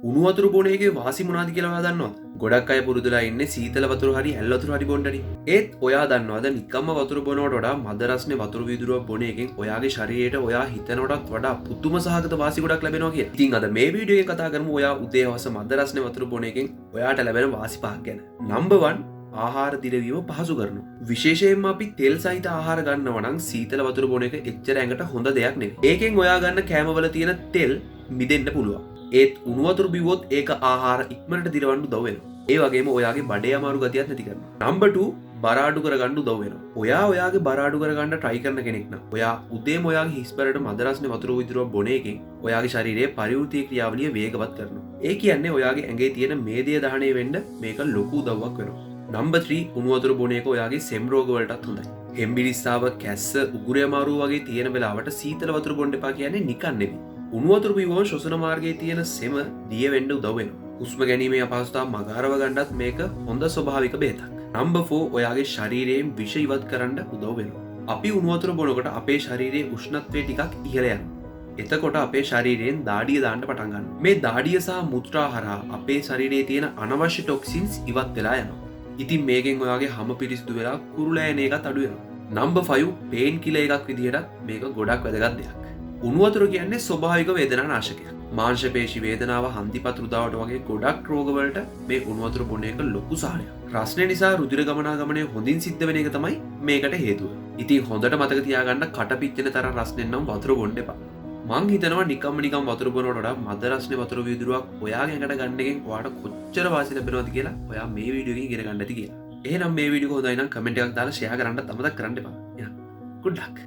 උණු වතුර බොන එකේ වාසි මොනවද කියලා ඔයා දන්නවද? ගොඩක් අය පුරුදුලා ඉන්නේ සීතල වතුර හරි ඇල් වතුර හරි බොන්නනේ. ඒත් ඔයා දන්නවද නිකම්ම වතුර බොනවට වඩා මද රස්නේ වතුර වීදුරුවක් බොන එකෙන් ඔයාගේ ශරීරයට ඔයා හිතනවටත් වඩා පුදුම සහගත වාසි ගොඩක් ලැබෙනවා කියලා. ඉතින් අද මේ වීඩියෝ එකේ කතා කරමු ඔයා උදේ හවස මද රස්නේ වතුර බොන එකෙන් ඔයාට ලැබෙන වාසි පහක් ගැන. නම්බර් 1 ආහාර දිරවීම පහසු කරනවා. විශේෂයෙන්ම අපි තෙල් සහිත ආහාර ගන්නවා නම් සීතල වතුර බොන එක එච්චර ඇඟට හොඳ දෙයක් නෙවෙයි. ඒකෙන් ඔයා ගන්න කෑමවල තියෙන තෙල් මිදෙන්න පුළුවන්. ඒත් උණු වතුර බිව්වොත් ඒක ආහාර ඉක්මනට දිරවන්න උදව් වෙනවා. ඒ වගේම ඔයාගේ බඩේ අමාරු ගතියක් නැති කරනවා. නම්බර් 2 බර අඩු කරගන්න උදව් වෙනවා. ඔයාගේ බර අඩු කරගන්න try කරන කෙනෙක් නම් ඔයා උදේම ඔයාගේ හිස් බරට මද රස්නේ වතුර විදුරුවක් බොන එකෙන් ඔයාගේ ශරීරයේ පරිවෘත්තීය ක්‍රියාවලිය වේගවත් කරනවා. ඒ කියන්නේ ඔයාගේ ඇඟේ තියෙන මේදය දහණය වෙන්න මේක ලොකු උදව්වක් වෙනවා. නම්බර් 3 උණු වතුර බොන එක ඔයාගේ සෙම් රෝග වලටත් හොඳයි. හෙම්බිරිස්සාව, කැස්ස, උගුරේ අමාරුව වගේ තියෙන වෙලාවට සීතල වතුර බොන්න එපා කියන්නේ නිකන් නෙවෙයි. උණු වතුර බිව්වම ශ්වසන මාර්ගයේ තියෙන සෙම දිය වෙන්න උදව් වෙනවා. හුස්ම ගැනීමේ අපහසුතාව මගහරව ගන්නත් මේක හොඳ ස්වභාවික බේතක්. නම්බර් 4 ඔයාගේ ශරීරයෙන් විෂ ඉවත් කරන්න උදව් වෙනවා. අපි උණු වතුර බොනකොට අපේ ශරීරයේ උෂ්ණත්වය ටිකක් ඉහළ යනවා. එතකොට අපේ ශරීරයෙන් දාඩිය දාන්න පටන් ගන්නවා. මේ දාඩිය සහ මුත්‍රා හරහා අපේ ශරීරයේ තියෙන අනවශ්‍ය ටොක්සින්ස් ඉවත් වෙලා යනවා. ඉතින් මේකෙන් ඔයාගේ හැම පිරිසිදු වෙලා කුරුලෑන එකත් අඩු වෙනවා. නම්බර් 5 පේන් කිලර් එකක් විදිහට මේක ගොඩක් වැදගත් දෙයක්. උණු වතුර කියන්නේ ස්වභාවික වේදනා නාශකයක්. මාංශ පේශි වේදනාව, හන්දිපත් රුදාවට වගේ ගොඩක් රෝගවලට මේ උණු වතුර බොන එක ලොකු සහනයක්. රස්නේ නිසා රුධිර ගමනාගමනය හොඳින් සිද්ධ වෙන එක තමයි මේකට හේතුව. ඉතින් හොඳට මතක තියාගන්න කට පිච්චෙන තරම් රස්නෙන් නම් වතුර බොන්න එපා. මං හිතනවා නිකම් වතුර බොනවට වඩා මද රස්නේ වතුර වීදුරුවක් ඔයාගේ ඇඟට ගන්න එකෙන් ඔයාට කොච්චර වාසි ලැබෙනවද කියලා ඔයා මේ වීඩියෝ එකෙන් ඉගෙන ගන්න ඇති කියලා. එහෙනම් මේ වීඩියෝ එක හොඳයි නම් කමෙන්ට් එකක් දාලා ෂෙයා කරන්නත් අමතක කරන්න එපා. good luck.